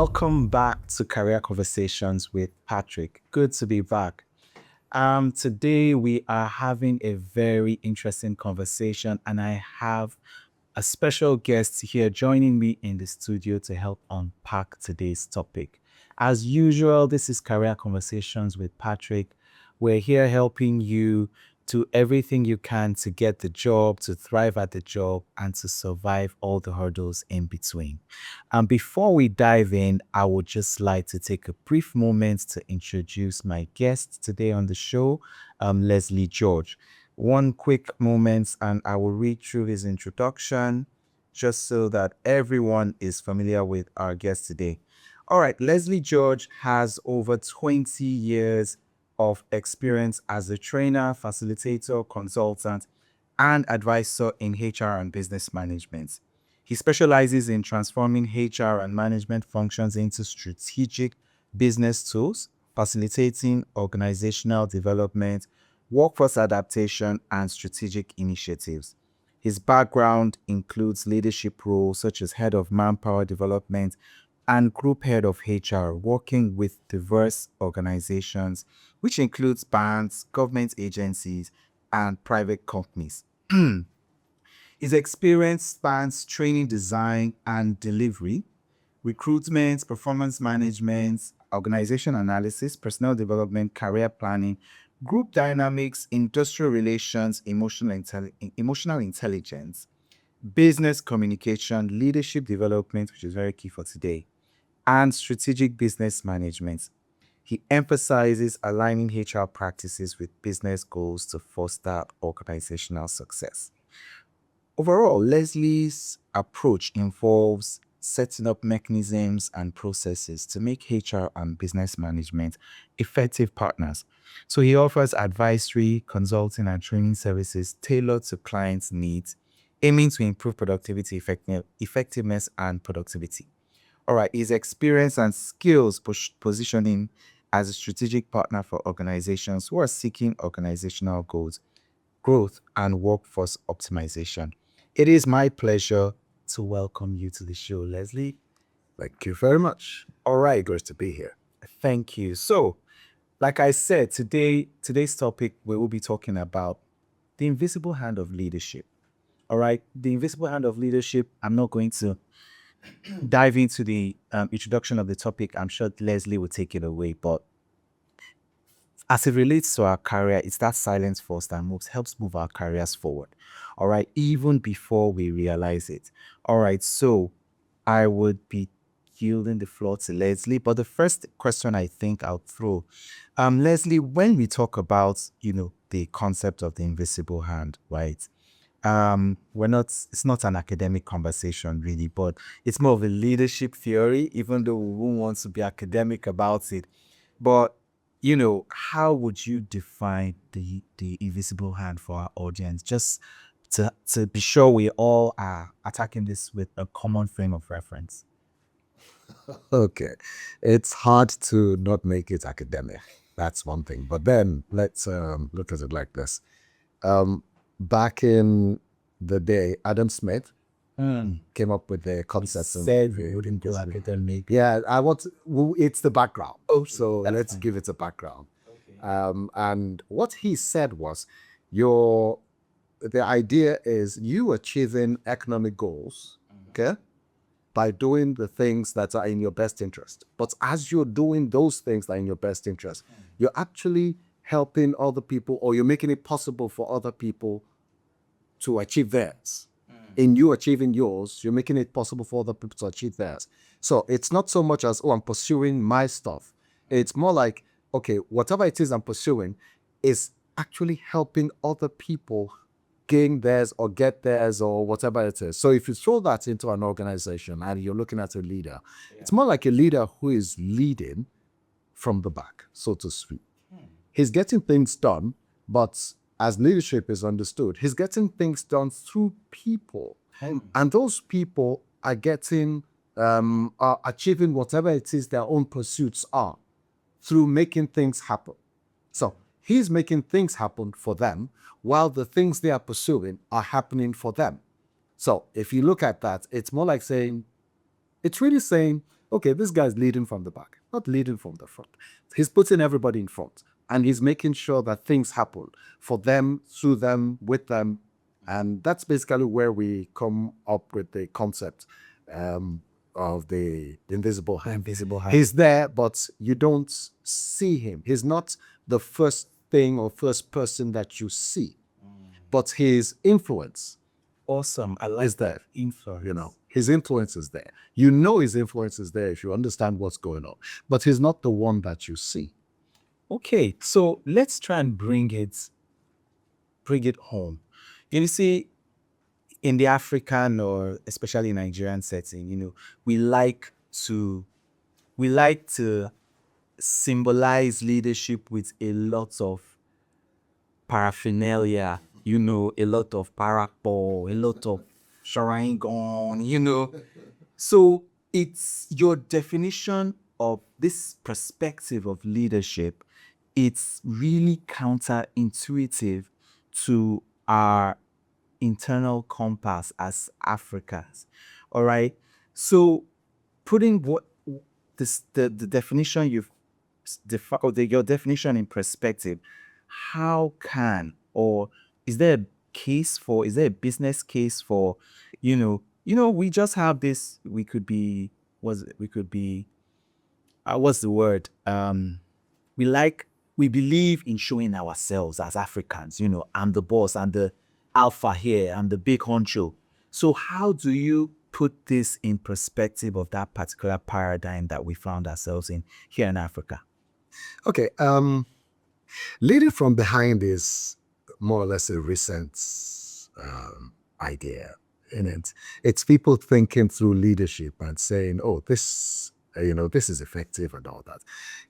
Welcome back to Career Conversations with Patrick. Good to be back. Today we are having a very interesting conversation, and I have a special guest here joining me in the studio to help unpack today's topic. As usual, this is Career Conversations with Patrick. We're here helping you do everything you can to get the job, to thrive at the job, and to survive all the hurdles in between. And before we dive in, I would just like to take a brief moment to introduce my guest today on the show, Leslie George. One quick moment, and I will read through his introduction just so that everyone is familiar with our guest today. All right, Leslie George has over 20 years of experience as a trainer, facilitator, consultant, and advisor in HR and business management. He specializes in transforming HR and management functions into strategic business tools, facilitating organizational development, workforce adaptation, and strategic initiatives. His background includes leadership roles such as head of manpower development and group head of HR, working with diverse organizations, which includes banks, government agencies, and private companies. His experience spans training design and delivery, recruitment, performance management, organization analysis, personnel development, career planning, group dynamics, industrial relations, emotional intelligence, business communication, leadership development, which is very key for today, and strategic business management. He emphasizes aligning HR practices with business goals to foster organizational success. Overall, Leslie's approach involves setting up mechanisms and processes to make HR and business management effective partners. So he offers advisory, consulting, and training services tailored to clients' needs, aiming to improve productivity, effectiveness, and productivity. All right, his experience and skills positioning as a strategic partner for organizations who are seeking organizational goals, growth, and workforce optimization. It is my pleasure to welcome you to the show, Leslie. Thank you very much. All right, Great to be here. thank you. So, like I said, today's topic we will be talking about the invisible hand of leadership. All right, the invisible hand of leadership. I'm not going to dive into the introduction of the topic. I'm sure Leslie will take it away, but as it relates to our career, it's that silent force that helps move our careers forward. All right, even before we realize it. All right, so I would be yielding the floor to Leslie. But the first question I think I'll throw, Leslie, when we talk about the concept of the invisible hand, right? We're not. It's not an academic conversation really, but it's more of a leadership theory. Even though we won't want to be academic about it, but how would you define the invisible hand for our audience? Just to be sure we all are attacking this with a common frame of reference. Okay. It's hard to not make it academic. That's one thing. But then let's look at it like this. Back in the day, Adam Smith came up with the concept of Said we wouldn't go academic. yeah, it's the background. Oh, So that's let's fine. give it a background. Okay. And what he said was the idea is you achieving economic goals, okay, by doing the things that are in your best interest. But as you're doing those things that are in your best interest, you're actually helping other people, or you're making it possible for other people to achieve theirs. In you achieving yours, you're making it possible for other people to achieve theirs. So it's not so much as, oh, I'm pursuing my stuff. It's more like, okay, whatever it is I'm pursuing is actually helping other people gain theirs or get theirs or whatever it is. So if you throw that into an organization and you're looking at a leader, it's more like a leader who is leading from the back, so to speak. He's getting things done, but as leadership is understood, he's getting things done through people. And those people are are achieving whatever it is their own pursuits are through making things happen. So he's making things happen for them while the things they are pursuing are happening for them. So if you look at that, it's more like saying, it's really saying, okay, this guy's leading from the back, not leading from the front. He's putting everybody in front and he's making sure that things happen for them, through them, with them. And that's basically where we come up with the concept of the invisible hand. Invisible hand. He's there, but you don't see him. He's not the first thing or first person that you see, but his influence Awesome. I like is there. influence. His influence is there. You know his influence is there if you understand what's going on, but he's not the one that you see. Okay, so let's try and bring it home. You see, in the African or especially Nigerian setting, we like to symbolize leadership with a lot of paraphernalia, a lot of parapo, a lot of sharingan, So it's your definition of this perspective of leadership. It's really counterintuitive to our internal compass as Africans. All right. So putting the definition your definition in perspective, how can, or is there a business case for, we just have this, what's the word? We believe in showing ourselves as Africans, I'm the boss, I'm the alpha here, I'm the big honcho. So how do you put this in perspective of that particular paradigm that we found ourselves in here in Africa? Okay, leading from behind is more or less a recent idea, isn't it? It's people thinking through leadership and saying, "Oh, this is effective," and all that.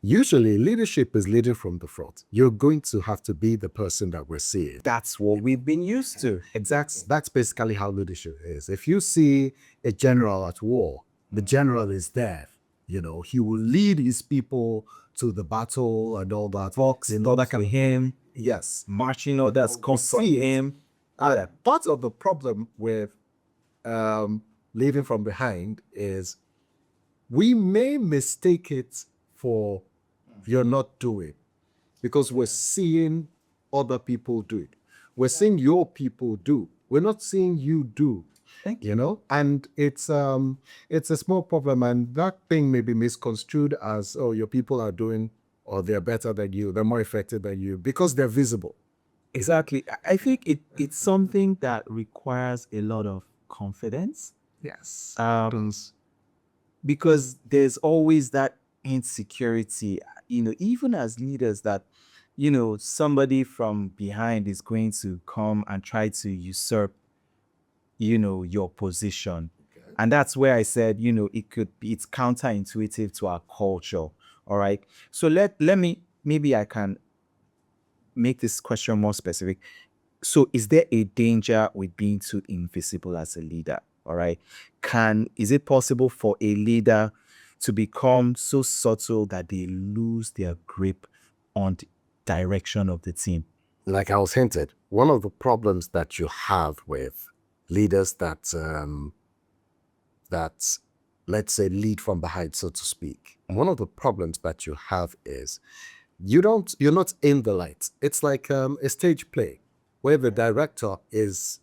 Usually, leadership is leading from the front. You're going to have to be the person that we're seeing. That's what we've been used to. Exactly. That's basically how leadership is. If you see a general at war, the general is there. He will lead his people to the battle and all that. Fox, that can him. Yes. Marching orders, come see him. Part of the problem with leading from behind is we may mistake it for you're not doing, because we're seeing other people do it. We're seeing your people do. We're not seeing you do. Thank you. And it's a small problem, and that thing may be misconstrued as, oh, your people are doing, or they're better than you, they're more effective than you, because they're visible. Exactly. I think it's something that requires a lot of confidence. Yes. Because there's always that insecurity, even as leaders, that, somebody from behind is going to come and try to usurp, your position. Okay. And that's where I said, it's counterintuitive to our culture. All right. So maybe I can make this question more specific. So is there a danger with being too invisible as a leader? All right. Is it possible for a leader to become so subtle that they lose their grip on the direction of the team? Like I was hinted, one of the problems that you have with leaders that let's say lead from behind, so to speak, one of the problems that you have is you're not in the light. It's like a stage play where the director is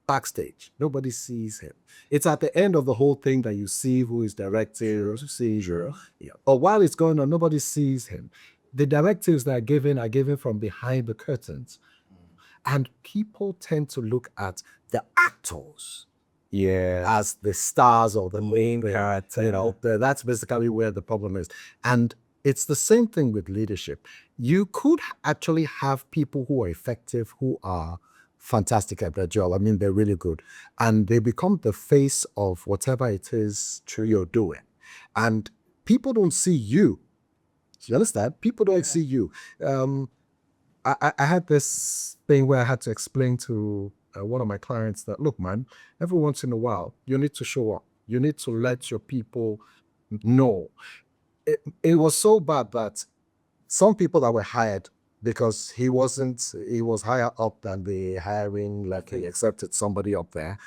backstage. Nobody sees him. It's at the end of the whole thing that you see who is directing, or while it's going on, nobody sees him. The directives that are given from behind the curtains. And people tend to look at the actors as the stars or the main character. That's basically where the problem is. And it's the same thing with leadership. You could actually have people who are effective, who are fantastic at their job. I mean, they're really good. And they become the face of whatever it is you're doing. And people don't see you. You understand? People don't see you. I had this thing where I had to explain to one of my clients that, look, man, every once in a while, you need to show up. You need to let your people know. It was so bad that some people that were hired, because he was higher up than the hiring, like he accepted somebody up there,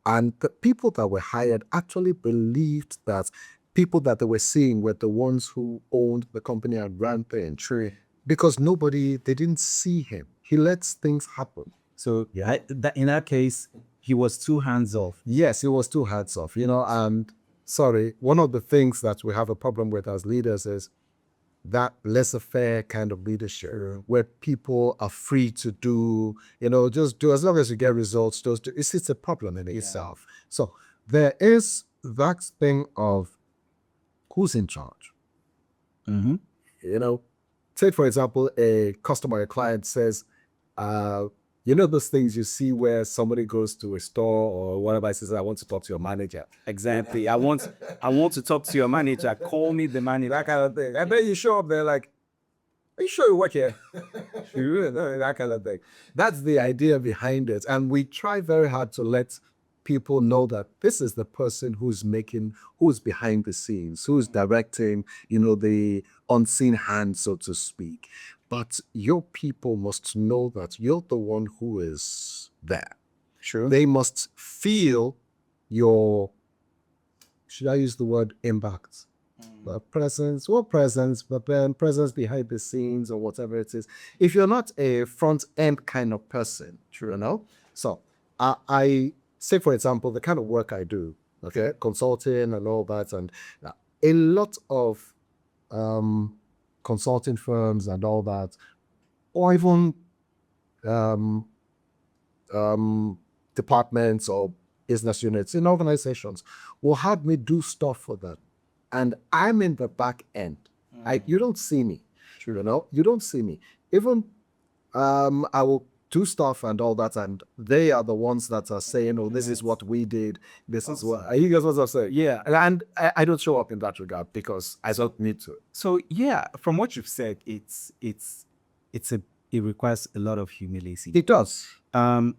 and the people that were hired actually believed that people that they were seeing were the ones who owned the company and ran things. True. Because they didn't see him. He lets things happen. So in that case, he was too hands off. Yes, it was too hands off, and sorry, one of the things that we have a problem with as leaders is that laissez-faire kind of leadership where people are free to do, just do as long as you get results, just do. It's a problem in itself. So there is that thing of who's in charge. Mm-hmm. Take for example, a customer, a client says, those things you see where somebody goes to a store or whatever, says, I want to talk to your manager. Exactly. I want to talk to your manager. Call me the manager. That kind of thing. And then you show up there like, are you sure you work here? That kind of thing. That's the idea behind it. And we try very hard to let people know that this is the person who's behind the scenes, who's directing, the unseen hand, so to speak. But your people must know that you're the one who is there. Sure. They must feel your, should I use the word impact? Presence, but then presence behind the scenes or whatever it is. If you're not a front end kind of person, So I say, for example, the kind of work I do, okay, consulting and all that, and a lot of consulting firms and all that, or even departments or business units in organizations will have me do stuff for them. And I'm in the back end. You don't see me. You don't see me. Even I will do stuff and all that, and they are the ones that are saying, "Oh, this is what we did. This is what." You guys what I'm saying? Yeah. And I don't show up in that regard because I don't need to. So yeah, from what you've said, it requires a lot of humility. It does.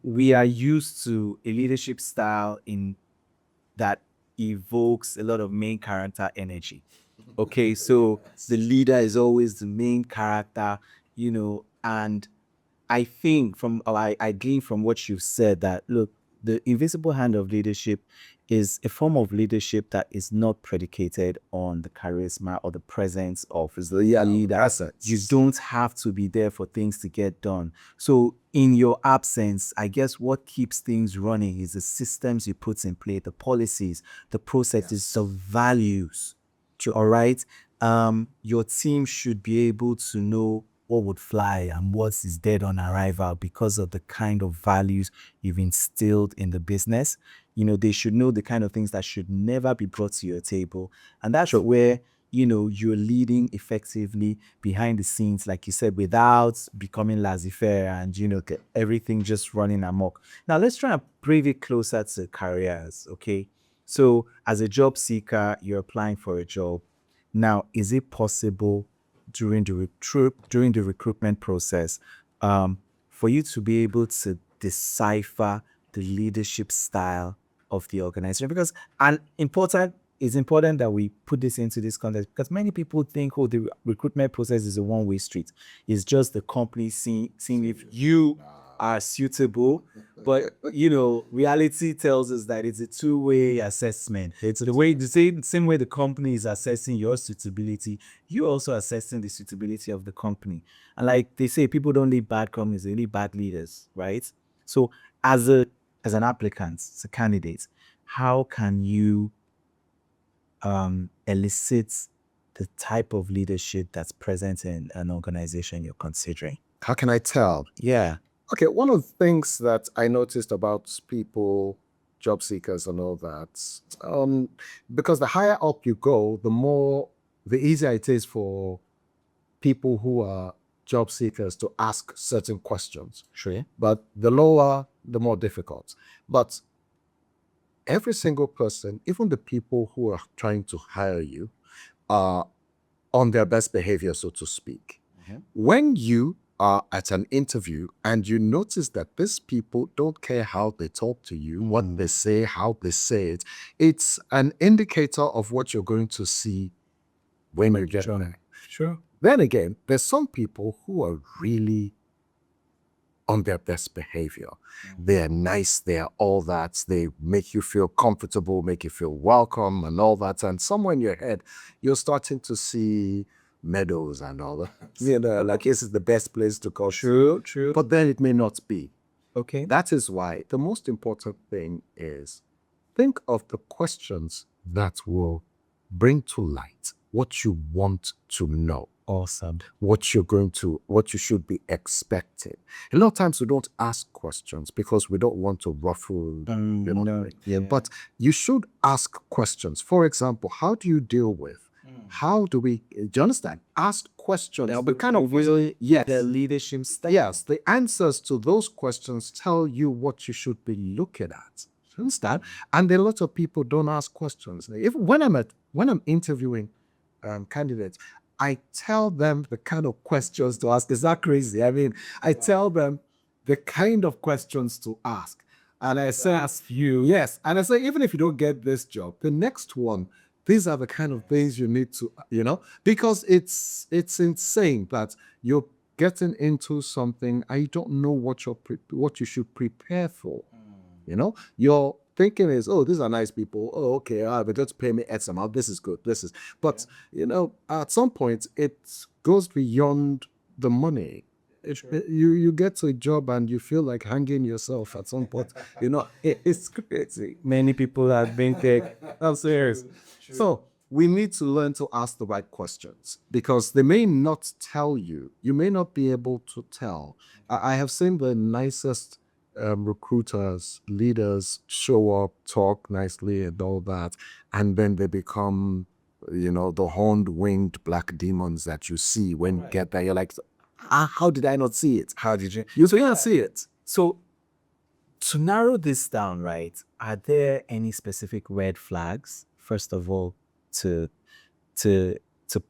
We are used to a leadership style in that evokes a lot of main character energy. Okay, so the leader is always the main character, and I think I glean from what you've said that, look, the invisible hand of leadership is a form of leadership that is not predicated on the charisma or the presence of the leader. You don't have to be there for things to get done. So in your absence, I guess what keeps things running is the systems you put in place, the policies, the processes, the values. All right. Your team should be able to know what would fly and what is dead on arrival because of the kind of values you've instilled in the business. They should know the kind of things that should never be brought to your table. And that's where, you're leading effectively behind the scenes, like you said, without becoming laissez-faire and, everything just running amok. Now, let's try and bring it closer to careers, okay? So as a job seeker, you're applying for a job. Now, is it possible during the recruitment process for you to be able to decipher the leadership style of the organization? Because it's important that we put this into this context, because many people think, oh, the recruitment process is a one-way street. It's just the company seeing if you are suitable. But, reality tells us that it's a two-way assessment. It's the same way the company is assessing your suitability, you're also assessing the suitability of the company. And like they say, people don't lead bad companies, they lead bad leaders, right? So as an applicant, as a candidate, how can you elicit the type of leadership that's present in an organization you're considering? How can I tell? Yeah. Okay, one of the things that I noticed about people, job seekers and all that, because the higher up you go, the easier it is for people who are job seekers to ask certain questions. Sure. But the lower, the more difficult. But every single person, even the people who are trying to hire you, are on their best behavior, so to speak. Mm-hmm. When you are at an interview and you notice that these people don't care how they talk to you, what they say, how they say it, it's an indicator of what you're going to see when you get there. Sure. Then again, there's some people who are really on their best behavior. They're nice, they're all that. They make you feel comfortable, make you feel welcome and all that. And somewhere in your head, you're starting to see meadows and all that. Like this is the best place to go. True. But then it may not be. Okay. That is why the most important thing is think of the questions that will bring to light what you want to know, Awesome. what you should be expecting. A lot of times we don't ask questions because we don't want to ruffle. But you should ask questions. For example, how do you deal with? Do you understand? Ask questions. Now, The kind of yes, the leadership style. yes, the answers to those questions tell you what you should be looking at. You understand? And a lot of people don't ask questions. When I'm interviewing candidates, I tell them the kind of questions to ask. Is that crazy? I mean, I tell them the kind of questions to ask. And I say, yes. And I say, even if you don't get this job, the next one, these are the kind of things you need to, because it's insane that you're getting into something and you don't know what you should prepare for. Your thinking is, oh, these are nice people. Oh, okay, but just pay me X amount. This is good. But at some point it goes beyond the money. You get to a job and you feel like hanging yourself at some point. It's crazy. Many people have been there. I'm serious. So we need to learn to ask the right questions because they may not tell you. You may not be able to tell. I have seen the nicest recruiters, leaders show up, talk nicely and all that, and then they become, the horned-winged black demons that you see when you get there. You're like, how did I not see it? How did you? You didn't see it. So, to narrow this down, right, are there any specific red flags, first of all, to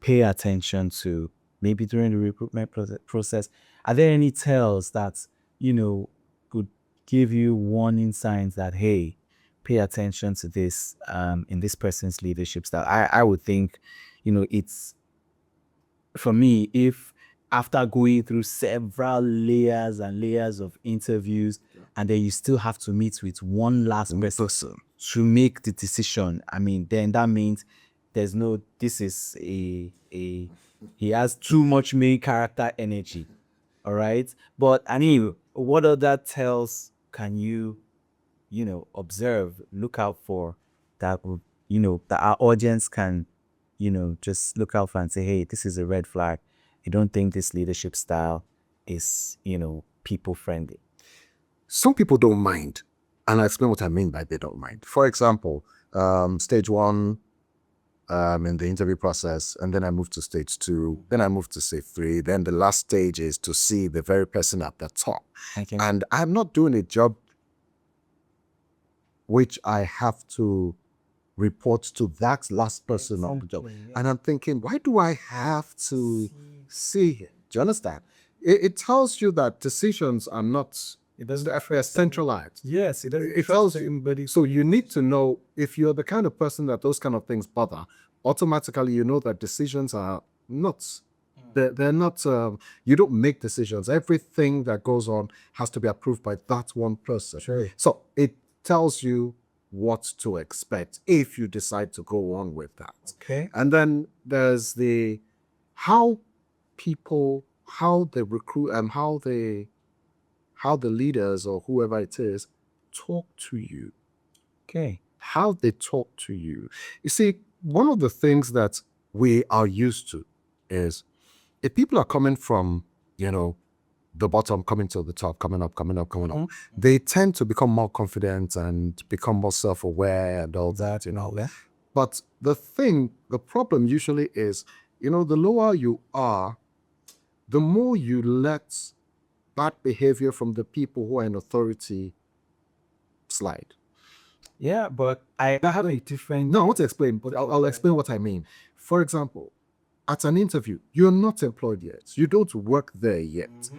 pay attention to, maybe during the recruitment process? Are there any tells that, could give you warning signs that, hey, pay attention to this in this person's leadership style? I would think, it's, for me, if after going through several layers and layers of interviews, and then you still have to meet with one last person to make the decision, I mean, then that means this is he has too much main character energy. All right. But anyway, what other tells can you, observe, look out for that would, that our audience can, just look out for and say, hey, this is a red flag. I don't think this leadership style is, people friendly. Some people don't mind. And I'll explain what I mean by they don't mind. For example, stage 1, in the interview process, and then I moved to stage 2, then I moved to stage 3, then the last stage is to see the very person at the top. Okay. And I'm not doing a job which I have to report to that last person on the job. And I'm thinking, why do I have to see him? Do you understand? It tells you that decisions are not, it doesn't affect centralized. Yes, it does. It tells you. So you need to know, if you're the kind of person that those kind of things bother, automatically you know that decisions are not, they're not, you don't make decisions. Everything that goes on has to be approved by that one person. Sure. So it tells you what to expect if you decide to go on with that. Okay. And then there's how the recruit and how the leaders or whoever it is talk to you. Okay. How they talk to you. You see, one of the things that we are used to is if people are coming from, the bottom, coming to the top, coming up, they tend to become more confident and become more self-aware and all that, Yeah. But the problem usually is, the lower you are, the more you let bad behavior from the people who are in authority slide. Yeah, but I have a different. No, I want to explain, but I'll explain what I mean. For example, at an interview, you're not employed yet. You don't work there yet.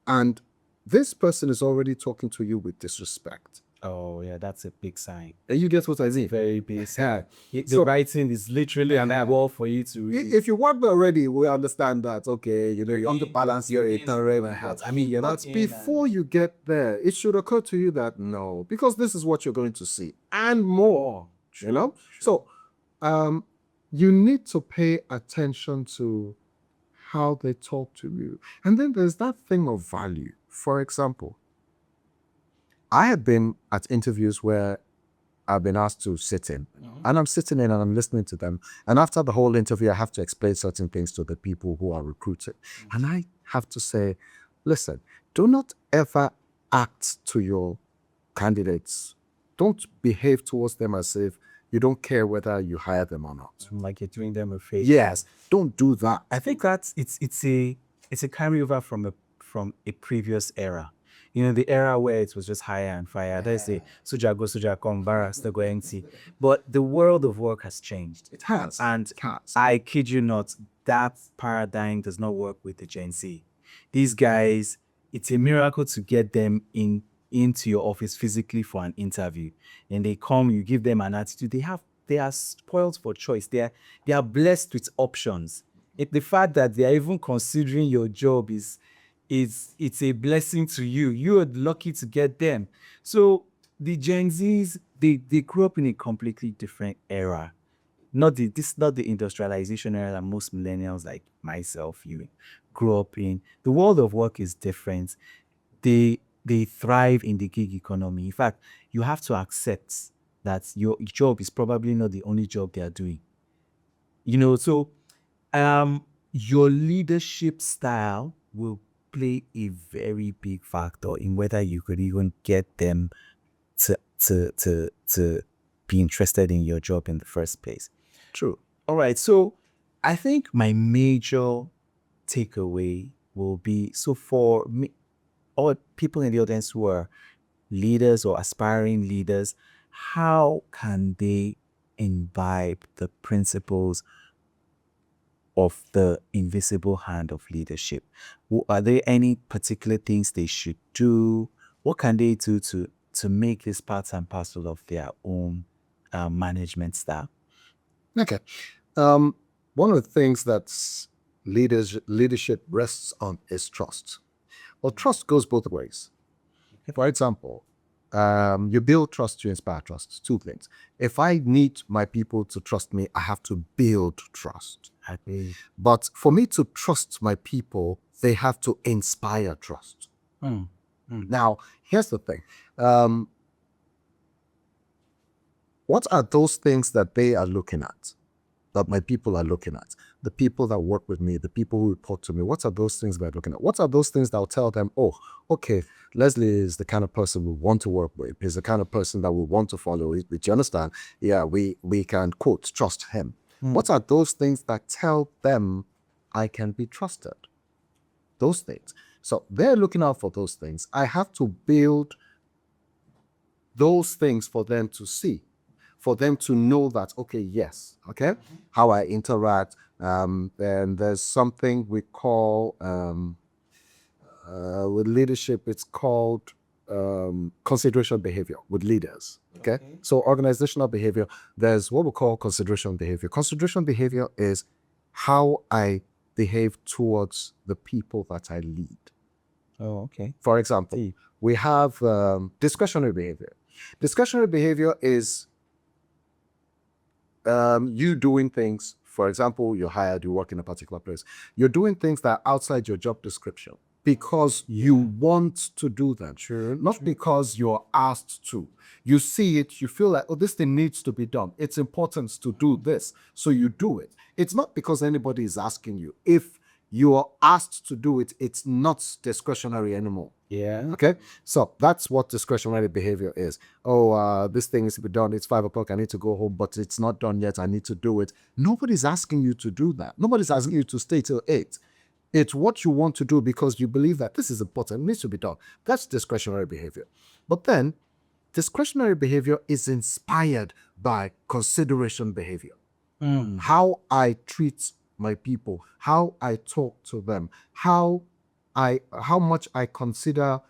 And this person is already talking to you with disrespect. Oh, yeah, that's a big sign. And you get what I mean? Very big sign. Yeah. The writing is literally an eyeball for you to read. If you work there already, we understand that, okay, you know, you want to balance your internal and health. I mean, You're but not in before you get there, it should occur to you that no, because this is what you're going to see and more, you know? So, you need to pay attention to how they talk to you. And then there's that thing of value. For example, I have been at interviews where I've been asked to sit in, and I'm sitting in and I'm listening to them. And after the whole interview, I have to explain certain things to the people who are recruited. And I have to say, listen, do not ever act to your candidates. Don't behave towards them as if you don't care whether you hire them or not. like you're doing them a favor. Yes, don't do that. I think that's it's a carryover from a previous era. You know, the era where it was just hire and fire. They say soja go, soja come, barracks to go empty. But the world of work has changed. It has. And It has. I kid you not, that paradigm does not work with the Gen Z. These guys, it's a miracle to get them into your office physically for an interview. And they come, you give them an attitude. They are spoiled for choice. They are blessed with options. The fact that they are even considering your job it's a blessing to you. You are lucky to get them. So the Gen Zs, they grew up in a completely different era. This is not the industrialization era that most millennials like myself, you grew up in. The world of work is different. They thrive in the gig economy. In fact, you have to accept that your job is probably not the only job they are doing. You know, so your leadership style will play a very big factor in whether you could even get them to be interested in your job in the first place. True. All right. So I think my major takeaway will be, so for me, all people in the audience who are leaders or aspiring leaders, how can they imbibe the principles of the invisible hand of leadership? Are there any particular things they should do? What can they do to make this part and parcel of their own management style? Okay. One of the things that leadership rests on is trust. Well, trust goes both ways. For example, you build trust to inspire trust. Two things. If I need my people to trust me, I have to build trust. Okay. But for me to trust my people, they have to inspire trust. Now, here's the thing. What are those things that they are looking at, that my people are looking at? The people that work with me, the people who report to me, what are those things they're looking at? What are those things that will tell them, oh, okay, Leslie is the kind of person we want to work with. He's the kind of person that we want to follow. Do you understand? Yeah, we can, quote, trust him. What are those things that tell them I can be trusted? Those things. So they're looking out for those things. I have to build those things for them to see, for them to know that, okay, yes, okay, how I interact. And there's something we call, with leadership, it's called consideration behavior with leaders. Okay? So organizational behavior, there's what we call consideration behavior. Consideration behavior is how I behave towards the people that I lead. Oh, okay. For example, we have discretionary behavior. Discretionary behavior is you doing things. For example, you're hired, you work in a particular place. You're doing things that are outside your job description because you want to do them. Sure. Not because you're asked to. You see it, you feel like, oh, this thing needs to be done. It's important to do this. So you do it. It's not because anybody is asking you. If you are asked to do it, it's not discretionary anymore. Yeah. Okay. So that's what discretionary behavior is. Oh, this thing is to be done. It's 5 o'clock. I need to go home, but it's not done yet. I need to do it. Nobody's asking you to do that. Nobody's asking you to stay till 8. It's what you want to do because you believe that this is important. It needs to be done. That's discretionary behavior. But then discretionary behavior is inspired by consideration behavior. How I treat my people, how I talk to them, how much I consider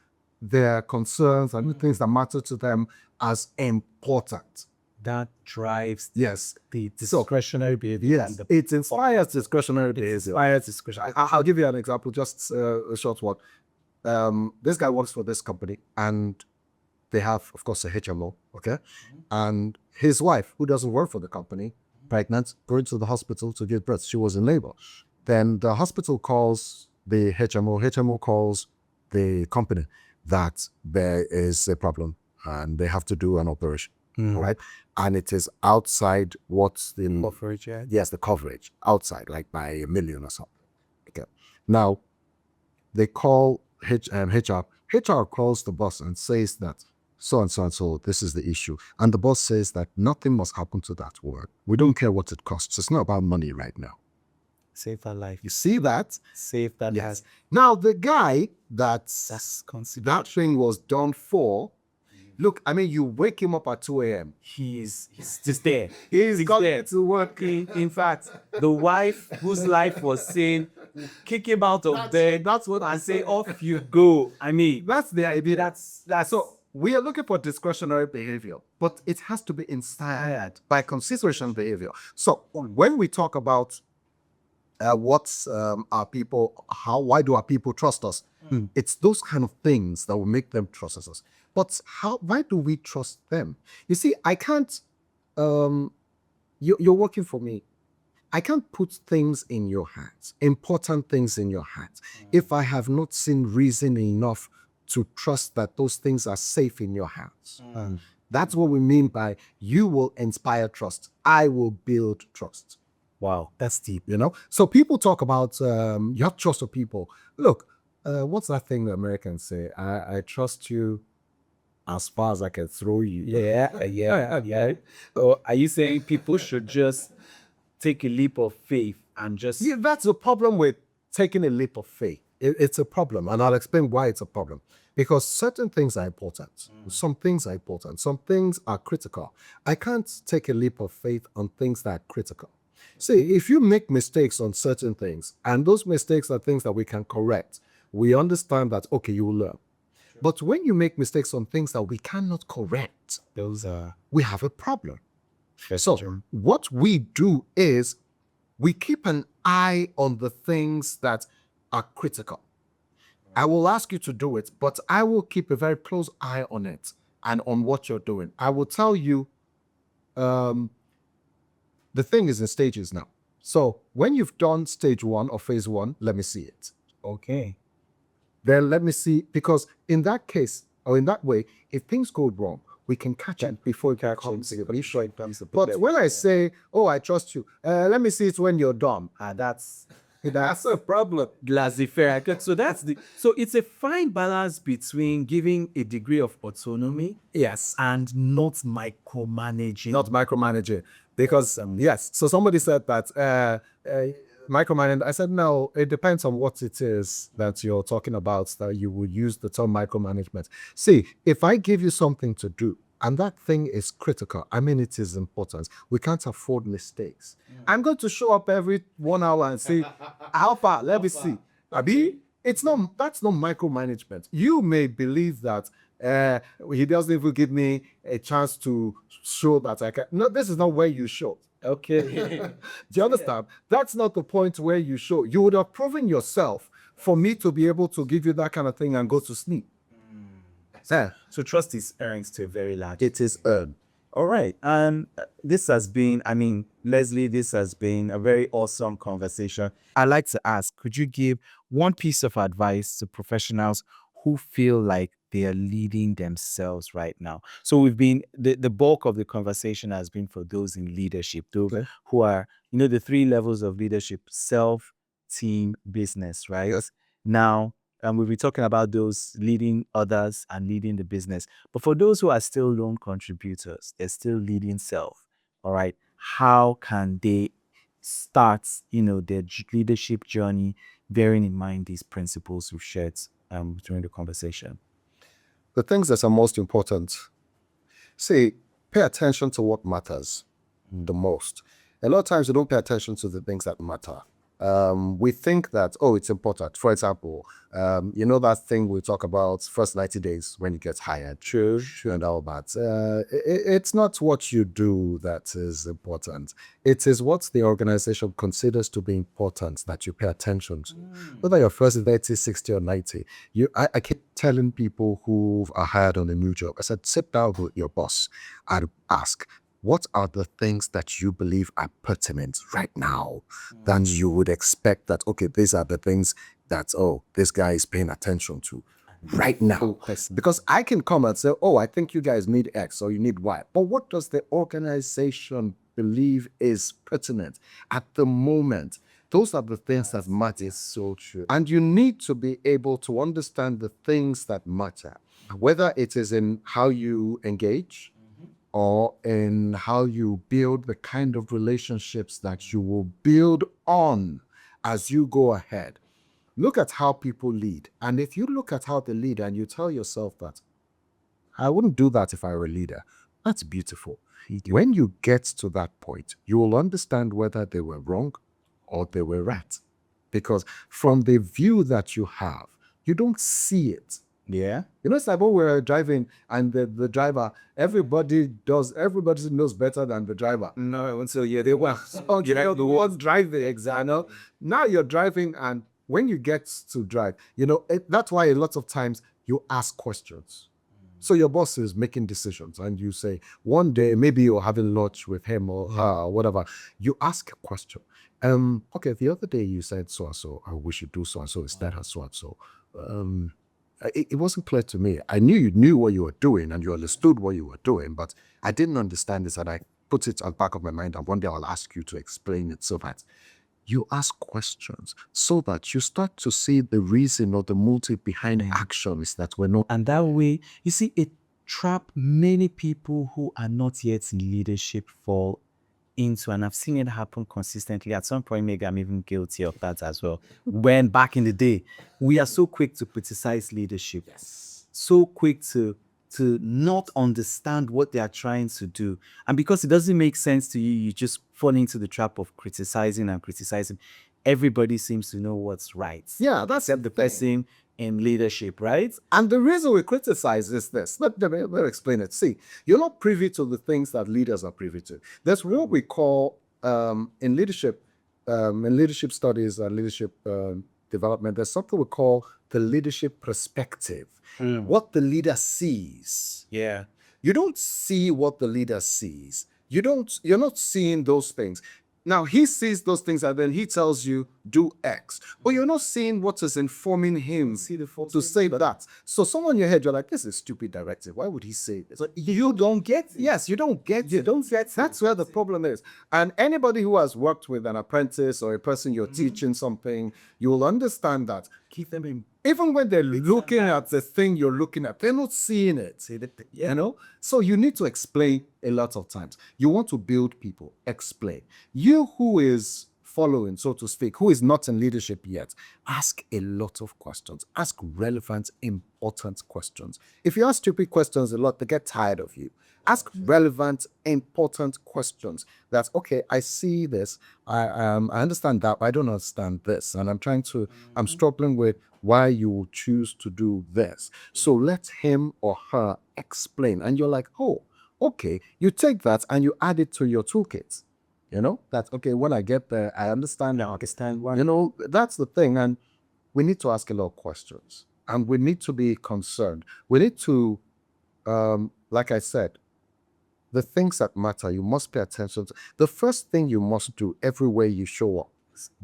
their concerns and things that matter to them as important. That drives Yes. the discretionary behavior. Yes, it inspires discretionary behavior. Inspires discretion. I'll give you an example, just a short one. This guy works for this company, and they have, of course, a HMO, okay? And his wife, who doesn't work for the company, pregnant, going to the hospital to give birth. She was in labor. Then the hospital calls the HMO calls the company that there is a problem and they have to do an operation, right? And it is outside what's the Coverage, yeah. Yes, the coverage outside, like by $1 million or something. Okay. Now, they call HR. HR calls the boss and says that so and so and so, this is the issue. And the boss says that nothing must happen to that work. We don't care what it costs. It's not about money right now. Save that life. You see that? Save that Yes. life. Now, the guy That's considered. that thing was done for, look, I mean, you wake him up at 2 a.m. He's just there. He's got there. to work. In fact, the wife whose life was saying, kick him out of bed. That's what and say, off you go. I mean, That's the idea. that's So we are looking for discretionary behavior, but it has to be inspired by consideration behavior. So when we talk about what's our people, why do our people trust us? It's those kind of things that will make them trust us. But why do we trust them? You see, I can't, you're working for me. I can't put things in your hands, important things in your hands, if I have not seen reason enough to trust that those things are safe in your hands. That's what we mean by you will inspire trust. I will build trust. wow. That's deep. You know, so people talk about you have trust of people. Look, what's that thing the Americans say? I trust you as far as I can throw you. Yeah. So are you saying people should just take a leap of faith and just Yeah, that's the problem with taking a leap of faith. It's a problem, and I'll explain why it's a problem. Because certain things are important. Some things are important. Some things are critical. I can't take a leap of faith on things that are critical. See, if you make mistakes on certain things, and those mistakes are things that we can correct, we understand that, okay, you will learn. But when you make mistakes on things that we cannot correct, those are we have a problem. That's So true. what we do is we keep an eye on the things that are critical. I will ask you to do it, but I will keep a very close eye on it and on what you're doing. I will tell you, the thing is in stages now. So when you've done stage 1 or phase 1, let me see it. okay. Then let me see, because in that case, or in that way, if things go wrong, we can catch it before it comes to completion. But when I say, oh, I trust you, let me see it when you're done. That's That's a problem. laissez-faire. So so it's a fine balance between giving a degree of autonomy, Yes. and not micromanaging. Not micromanaging. Because, yes. So somebody said that micromanaging. I said, no, it depends on what it is that you're talking about, that you would use the term micromanagement. See, if I give you something to do, and that thing is critical, I mean, it is important. We can't afford mistakes. I'm going to show up every 1 hour and say, how far? Let me see. Abi, that's not micromanagement. You may believe that he doesn't even give me a chance to show that I can. No, this is not where you show. Okay. Do you understand? That's not the point where you show. You would have proven yourself for me to be able to give you that kind of thing and go to sleep. So trust is earned to a very large. It is earned. All right. And this has been, Leslie, this has been a very awesome conversation. I'd like to ask, could you give one piece of advice to professionals who feel like they are leading themselves right now? So we've been, the bulk of the conversation has been for those in leadership, those who are, the 3 levels of leadership: self, team, business, right? Yes. Now, we'll be talking about those leading others and leading the business. But for those who are still lone contributors, they're still leading self. All right. How can they start, their leadership journey, bearing in mind these principles we've shared during the conversation? The things that are most important. See, pay attention to what matters the most. A lot of times you don't pay attention to the things that matter. we think that, oh, it's important. For example, you know that thing we talk about, first 90 days when you get hired. True. And all that. It's not what you do that is important. It is what the organization considers to be important that you pay attention to. Whether you're first 30, 60, or 90. I keep telling people who are hired on a new job, I said, sit down with your boss and ask, what are the things that you believe are pertinent right now than you would expect that, okay, these are the things that, oh, this guy is paying attention to right now. Because I can come and say, oh, I think you guys need X or you need Y. But what does the organization believe is pertinent at the moment? Those are the things that matter. It's so true. And you need to be able to understand the things that matter, whether it is in how you engage, or in how you build the kind of relationships that you will build on as you go ahead. Look at how people lead. And if you look at how they lead and you tell yourself that, I wouldn't do that if I were a leader, that's beautiful. When you get to that point, you will understand whether they were wrong or they were right. Because from the view that you have, you don't see it. Yeah. You know, it's like when we're driving and the driver, everybody knows better than the driver. No, until they were. Oh, you know, the ones driving, exactly. Now you're driving, and when you get to drive, you know, that's why a lot of times you ask questions. So your boss is making decisions and you say, one day, maybe you're having lunch with him or her or whatever. You ask a question. Okay, the other day you said so-and-so, or we should do so-and-so instead of so-and-so. It wasn't clear to me. I knew you knew what you were doing and you understood what you were doing, but I didn't understand this, and I put it on the back of my mind, and one day I'll ask you to explain it, so that you ask questions, so that you start to see the reason or the motive behind actions that were not. And that way, you see, it trap many people who are not yet in leadership fall into, and I've seen it happen consistently. At some point, maybe I'm even guilty of that as well. When back in the day, we are so quick to criticize leadership, so quick to not understand what they are trying to do. And because it doesn't make sense to you, you just fall into the trap of criticizing and criticizing. Everybody seems to know what's right. Yeah, that's except the person in leadership, right? And the reason we criticize is this. Let me explain it. See, you're not privy to the things that leaders are privy to. There's what we call in leadership studies and leadership development, there's something we call the leadership perspective. What the leader sees. Yeah. You don't see what the leader sees. You're not seeing those things. Now, he sees those things and then he tells you, do X. But you're not seeing what is informing him to say that. So somewhere in your head, you're like, this is a stupid directive. Why would he say this? You don't get it. Yes, you don't get it. That's where the problem is. And anybody who has worked with an apprentice or a person you're teaching something, you'll understand that. Keep them in. Even when they're looking at the thing you're looking at, they're not seeing it. You know? So you need to explain a lot of times. You want to build people, explain. You who is following, so to speak, who is not in leadership yet, ask a lot of questions. Ask relevant, important questions. If you ask stupid questions a lot, they get tired of you. Ask relevant, important questions. That's, okay, I see this. I understand that, but I don't understand this. And I'm struggling with why you will choose to do this. So let him or her explain. And you're like, oh, okay. You take that and you add it to your toolkit. You know, that's okay. When I get there, I understand. You know, that's the thing. And we need to ask a lot of questions. And we need to be concerned. We need to, like I said, the things that matter, you must pay attention to. The first thing you must do everywhere you show up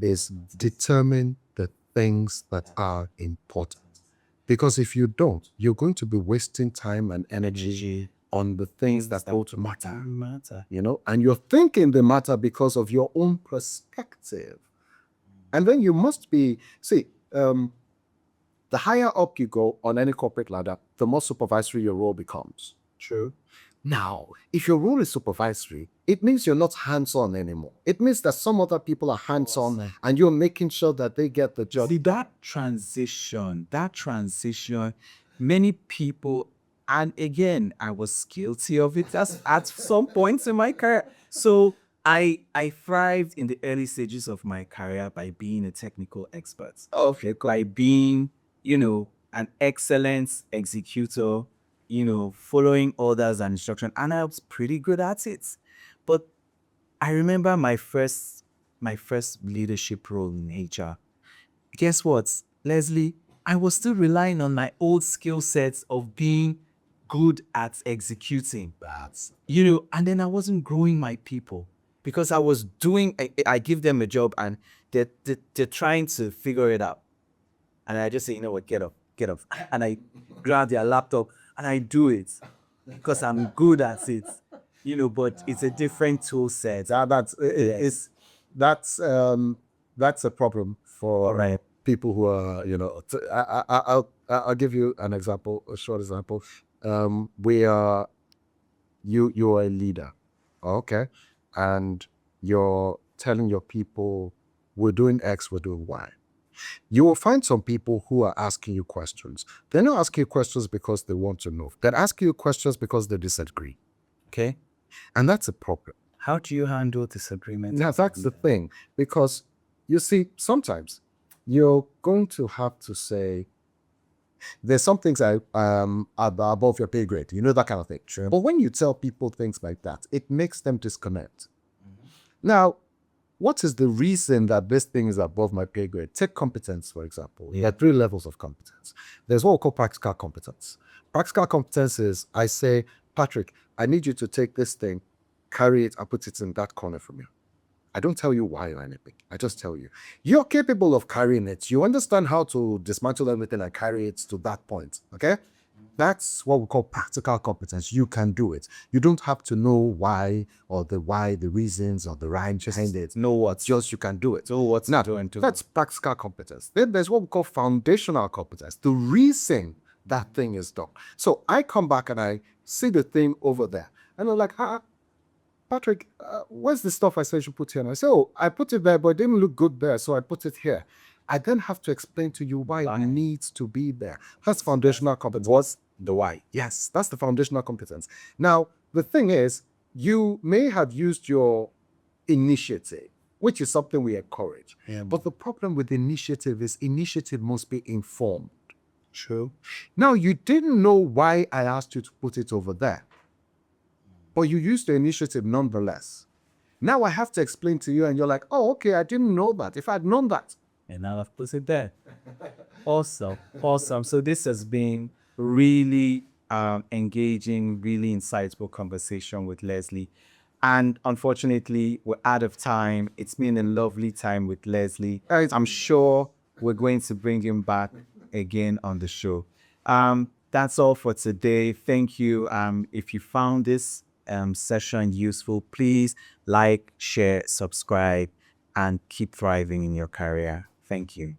is determine the things that are important. Because if you don't, you're going to be wasting time and energy on the things that don't matter. You know, and you're thinking they matter because of your own perspective. And then you must be, the higher up you go on any corporate ladder, the more supervisory your role becomes. True. Now, if your role is supervisory, it means you're not hands-on anymore. It means that some other people are hands-on and you're making sure that they get the job. See, that transition, many people, and again, I was guilty of it at some points in my career. So I thrived in the early stages of my career by being a technical expert. Okay. By being, an excellent executor, following orders and instruction. And I was pretty good at it. But I remember my first leadership role in HR. Guess what, Leslie? I was still relying on my old skill sets of being good at executing. And then I wasn't growing my people because I was I give them a job and they're trying to figure it out. And I just say, you know what, get up, get up. And I grab their laptop and I do it because I'm good at it. But it's a different tool set. That's a problem for Right. people who are, I'll give you an example, a short example. You're a leader, okay, and you're telling your people, we're doing X, we're doing Y. You will find some people who are asking you questions. They're not asking you questions because they want to know. They're asking you questions because they disagree. Okay. And that's a problem. How do you handle disagreement? Now, that's the thing. Because you see, sometimes you're going to have to say, there's some things are above your pay grade, that kind of thing. True. But when you tell people things like that, it makes them disconnect. Now, what is the reason that this thing is above my pay grade? Take competence, for example. There are 3 levels of competence. There's what we call practical competence. Practical competence is, I say, Patrick, I need you to take this thing, carry it, and put it in that corner for me. I don't tell you why or anything. I just tell you. You're capable of carrying it. You understand how to dismantle everything and carry it to that point, okay? That's what we call practical competence. You can do it. You don't have to know why, the reasons, or the rhyme behind it. Know what? Just you can do it. Know what's Now, doing to that's practical competence. Then there's what we call foundational competence. The reason that thing is done. So I come back and I see the thing over there. And I'm like, Patrick, where's the stuff I said you should put here? And I say, I put it there, but it didn't look good there, so I put it here. I then have to explain to you why it needs to be there. That's foundational competence. What's the why? Yes, that's the foundational competence. Now, the thing is, you may have used your initiative, which is something we encourage. Yeah. But the problem with initiative is initiative must be informed. True. Now, you didn't know why I asked you to put it over there, but you used the initiative nonetheless. Now I have to explain to you, and you're like, oh, okay, I didn't know that. If I'd known that. And now I've put it there. Awesome. So this has been really engaging, really insightful conversation with Leslie. And unfortunately, we're out of time. It's been a lovely time with Leslie. I'm sure we're going to bring him back again on the show. That's all for today. Thank you. If you found this session useful, please like, share, subscribe, and keep thriving in your career. Thank you.